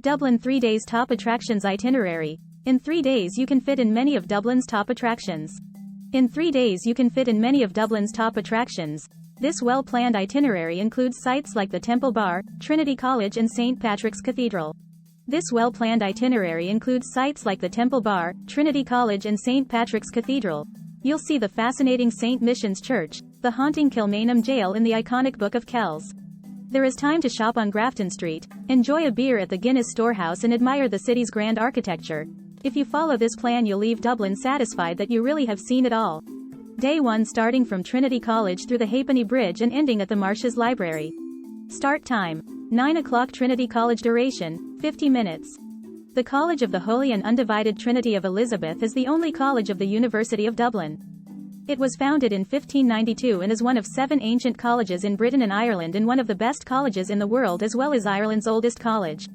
Dublin 3 days top attractions itinerary. In 3 days you can fit in many of Dublin's top attractions. In 3 days you can fit in many of Dublin's top attractions. This well-planned itinerary includes sites like the Temple Bar, Trinity College and St. Patrick's Cathedral. This well-planned itinerary includes sites like the Temple Bar, Trinity College and St. Patrick's Cathedral. You'll see the fascinating St. Michan's Church, the haunting Kilmainham Gaol and the iconic Book of Kells. There is time to shop on Grafton Street, enjoy a beer at the Guinness Storehouse and admire the city's grand architecture. If you follow this plan you'll leave Dublin satisfied that you really have seen it all. Day 1 starting from Trinity College through the Halfpenny Bridge and ending at the Marsh's Library. Start time: 9 o'clock. Trinity College. Duration: 50 minutes. The College of the Holy and Undivided Trinity of Elizabeth is the only college of the University of Dublin. It was founded in 1592 and is one of 7 ancient colleges in Britain and Ireland and one of the best colleges in the world as well as Ireland's oldest college.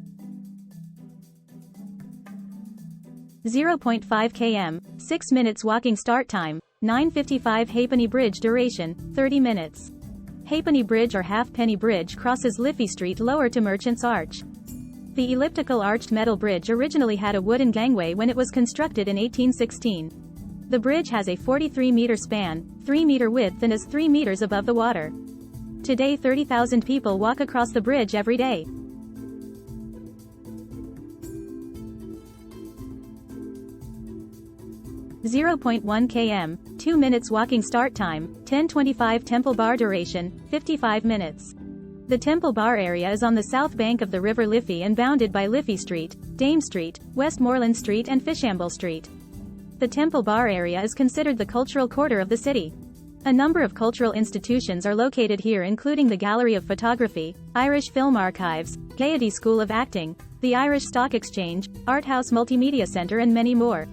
0.5 km, 6 minutes walking. Start time: 9:55. Halfpenny Bridge. Duration: 30 minutes. Halfpenny Bridge or Halfpenny Bridge crosses Liffey Street lower to Merchants Arch. The elliptical arched metal bridge originally had a wooden gangway when it was constructed in 1816. The bridge has a 43-meter span, 3-meter width and is 3 meters above the water. Today 30,000 people walk across the bridge every day. .1 km, 2 minutes walking. Start time: 10:25. Temple Bar. Duration: 55 minutes. The Temple Bar area is on the south bank of the River Liffey and bounded by Liffey Street, Dame Street, Westmoreland Street and Fishamble Street. The Temple Bar area is considered the cultural quarter of the city. A number of cultural institutions are located here including the Gallery of Photography, Irish Film Archives, Gaiety School of Acting, the Irish Stock Exchange, Art House Multimedia Centre and many more.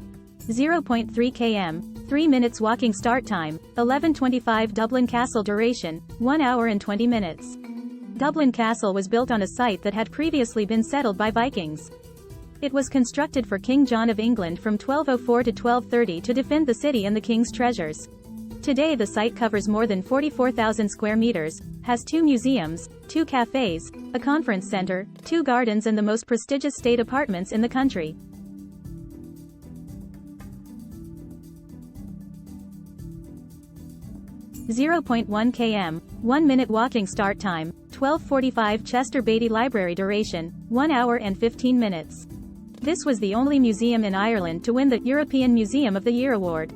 0.3 km, 3 minutes walking. Start time: 11:25. Dublin Castle. Duration: 1 hour and 20 minutes. Dublin Castle was built on a site that had previously been settled by Vikings. It was constructed for King John of England from 1204 to 1230 to defend the city and the king's treasures. Today the site covers more than 44,000 square meters, has 2 museums, 2 cafes, a conference center, 2 gardens and the most prestigious state apartments in the country. .1 km, 1 minute walking. Start time: 12:45. Chester Beatty Library. Duration: 1 hour and 15 minutes. This was the only museum in Ireland to win the European Museum of the Year award.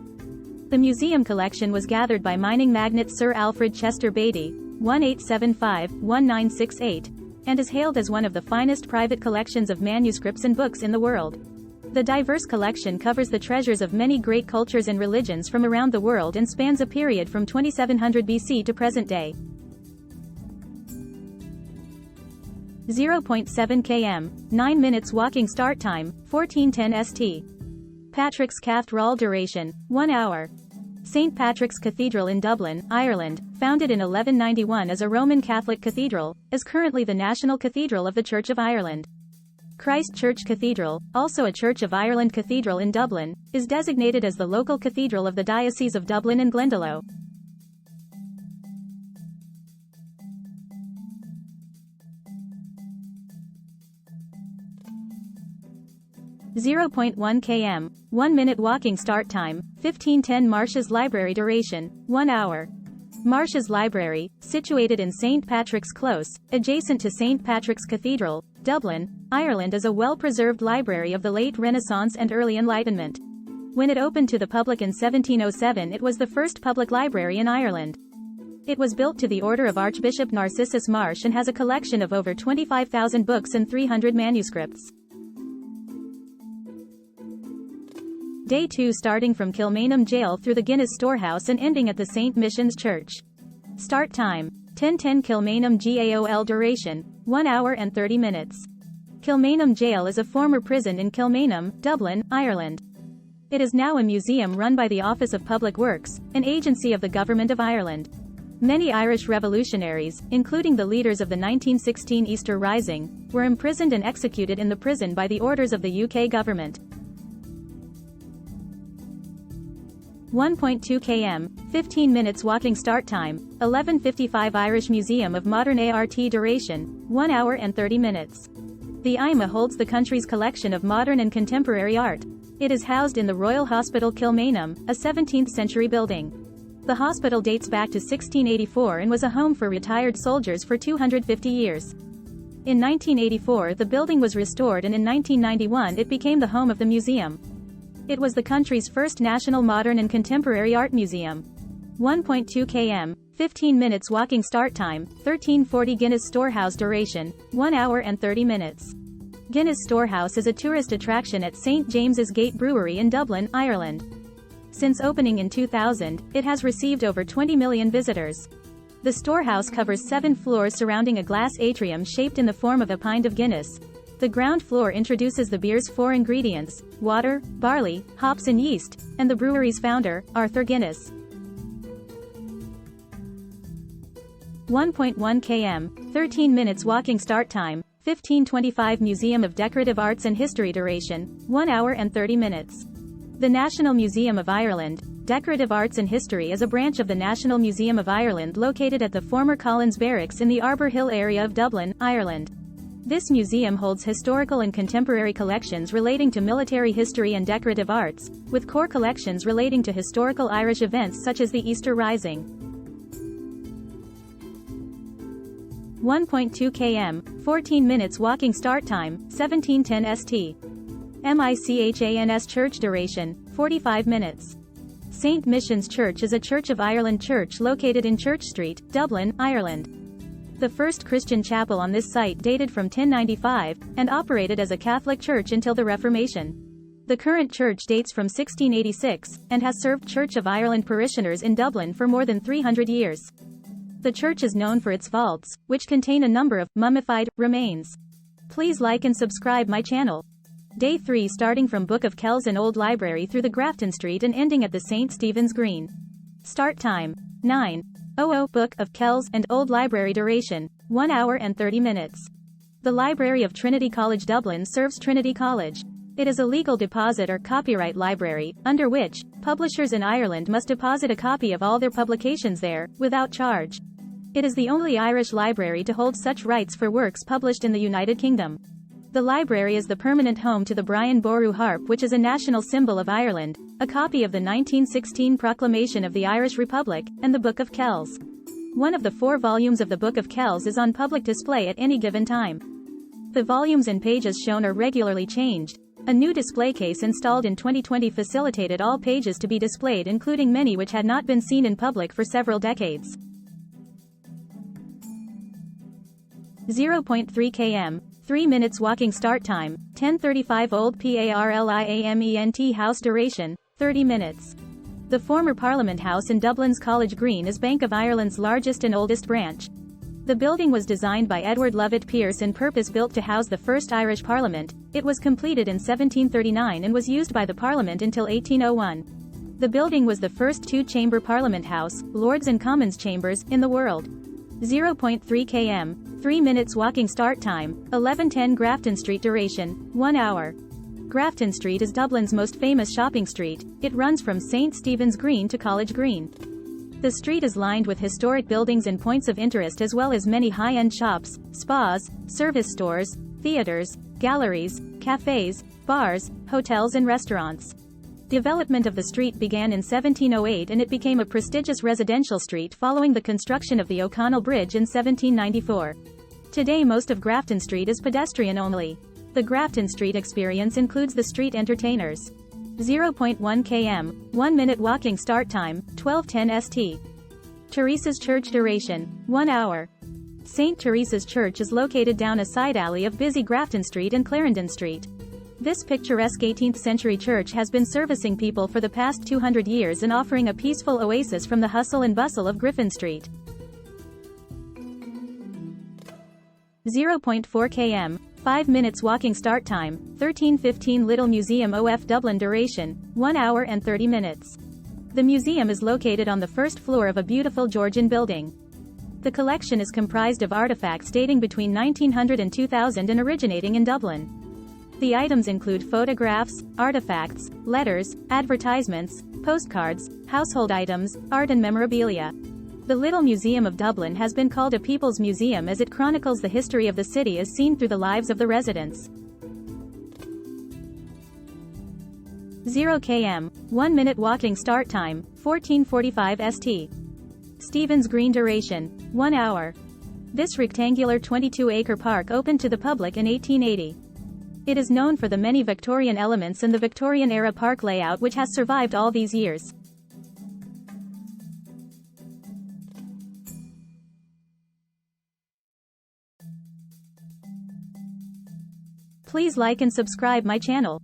The museum collection was gathered by mining magnate Sir Alfred Chester Beatty, 1875-1968, and is hailed as one of the finest private collections of manuscripts and books in the world. The diverse collection covers the treasures of many great cultures and religions from around the world and spans a period from 2700 BC to present day. 0.7 km, 9 minutes walking. Start time: 14:10 St. Patrick's Cathedral. Duration: 1 hour. St. Patrick's Cathedral in Dublin, Ireland, founded in 1191 as a Roman Catholic cathedral, is currently the national cathedral of the Church of Ireland. Christ Church Cathedral, also a Church of Ireland cathedral in Dublin, is designated as the local cathedral of the Diocese of Dublin and Glendalough. .1 km, 1 minute walking. Start time: 15:10. Marsh's Library. Duration: 1 hour. Marsh's Library, situated in St. Patrick's Close, adjacent to St. Patrick's Cathedral, Dublin, Ireland, is a well-preserved library of the late Renaissance and early Enlightenment. When it opened to the public in 1707 it was the first public library in Ireland. It was built to the order of Archbishop Narcissus Marsh and has a collection of over 25,000 books and 300 manuscripts. Day 2 starting from Kilmainham Gaol through the Guinness Storehouse and ending at the St. Michan's Church. Start time: 10:10. Kilmainham Gaol. Duration: 1 hour and 30 minutes. Kilmainham Gaol is a former prison in Kilmainham, Dublin, Ireland. It is now a museum run by the Office of Public Works, an agency of the Government of Ireland. Many Irish revolutionaries, including the leaders of the 1916 Easter Rising, were imprisoned and executed in the prison by the orders of the UK government. 1.2 km, 15 minutes walking. Start time: 11:55. Irish Museum of Modern Art. Duration: 1 hour and 30 minutes. The IMA holds the country's collection of modern and contemporary art. It is housed in the Royal Hospital Kilmainham, a 17th-century building. The hospital dates back to 1684 and was a home for retired soldiers for 250 years. In 1984 the building was restored, and in 1991 it became the home of the museum. It was the country's first national modern and contemporary art museum. 1.2 km, 15 minutes walking start time, 1340 Guinness Storehouse duration, 1 hour and 30 minutes. Guinness Storehouse is a tourist attraction at St James's Gate Brewery in Dublin, Ireland. Since opening in 2000, it has received over 20 million visitors. The storehouse covers 7 floors surrounding a glass atrium shaped in the form of a pint of Guinness. The ground floor introduces the beer's 4 ingredients: water, barley, hops and yeast, and the brewery's founder, Arthur Guinness. 1.1 km, 13 minutes walking start time, 1525 Museum of Decorative Arts and History duration, 1 hour and 30 minutes. The National Museum of Ireland, Decorative Arts and History is a branch of the National Museum of Ireland located at the former Collins Barracks in the Arbour Hill area of Dublin, Ireland. This museum holds historical and contemporary collections relating to military history and decorative arts, with core collections relating to historical Irish events such as the Easter Rising. 1.2 km, 14 minutes walking start time, 1710 St. Michans Church duration, 45 minutes. St. Michan's Church is a Church of Ireland church located in Church Street, Dublin, Ireland. The first Christian chapel on this site dated from 1095, and operated as a Catholic church until the Reformation. The current church dates from 1686, and has served Church of Ireland parishioners in Dublin for more than 300 years. The church is known for its vaults, which contain a number of mummified remains. Please like and subscribe my channel. Day 3 starting from Book of Kells and Old Library through the Grafton Street and ending at the St. Stephen's Green. Start time, 9:00 Book of Kells and Old Library duration, 1 hour and 30 minutes. The Library of Trinity College Dublin serves Trinity College. It is a legal deposit or copyright library, under which, publishers in Ireland must deposit a copy of all their publications there, without charge. It is the only Irish library to hold such rights for works published in the United Kingdom. The library is the permanent home to the Brian Boru harp, which is a national symbol of Ireland, a copy of the 1916 Proclamation of the Irish Republic, and the Book of Kells. One of the 4 volumes of the Book of Kells is on public display at any given time. The volumes and pages shown are regularly changed. A new display case installed in 2020 facilitated all pages to be displayed, including many which had not been seen in public for several decades. 0.3 km, 3 minutes walking start time, 1035 Old Parliament House duration, 30 minutes. The former Parliament House in Dublin's College Green is Bank of Ireland's largest and oldest branch. The building was designed by Edward Lovett Pearce and purpose-built to house the first Irish Parliament. It was completed in 1739 and was used by the Parliament until 1801. The building was the first 2-chamber Parliament House, Lords and Commons chambers, in the world. 0.3 km, 3 minutes walking start time, 1110 Grafton Street duration, 1 hour. Grafton Street is Dublin's most famous shopping street. It runs from St. Stephen's Green to College Green. The street is lined with historic buildings and points of interest, as well as many high-end shops, spas, service stores, theaters, galleries, cafes, bars, hotels and restaurants. Development of the street began in 1708 and it became a prestigious residential street following the construction of the O'Connell Bridge in 1794. Today most of Grafton Street is pedestrian only. The Grafton Street experience includes the street entertainers. 0.1 km, 1 minute walking start time, 1210 St. Teresa's Church duration, 1 hour. St. Teresa's Church is located down a side alley of busy Grafton Street and Clarendon Street. This picturesque 18th-century church has been servicing people for the past 200 years and offering a peaceful oasis from the hustle and bustle of Griffin Street. 0.4 km, 5 minutes walking start time, 1315 Little Museum of Dublin duration, 1 hour and 30 minutes. The museum is located on the first floor of a beautiful Georgian building. The collection is comprised of artifacts dating between 1900 and 2000 and originating in Dublin. The items include photographs, artifacts, letters, advertisements, postcards, household items, art and memorabilia. The Little Museum of Dublin has been called a people's museum as it chronicles the history of the city as seen through the lives of the residents. 0 km, 1 minute walking start time, 14:45 st. Stephen's Green duration, 1 hour. This rectangular 22-acre park opened to the public in 1880. It is known for the many Victorian elements and the Victorian-era park layout which has survived all these years. Please like and subscribe my channel.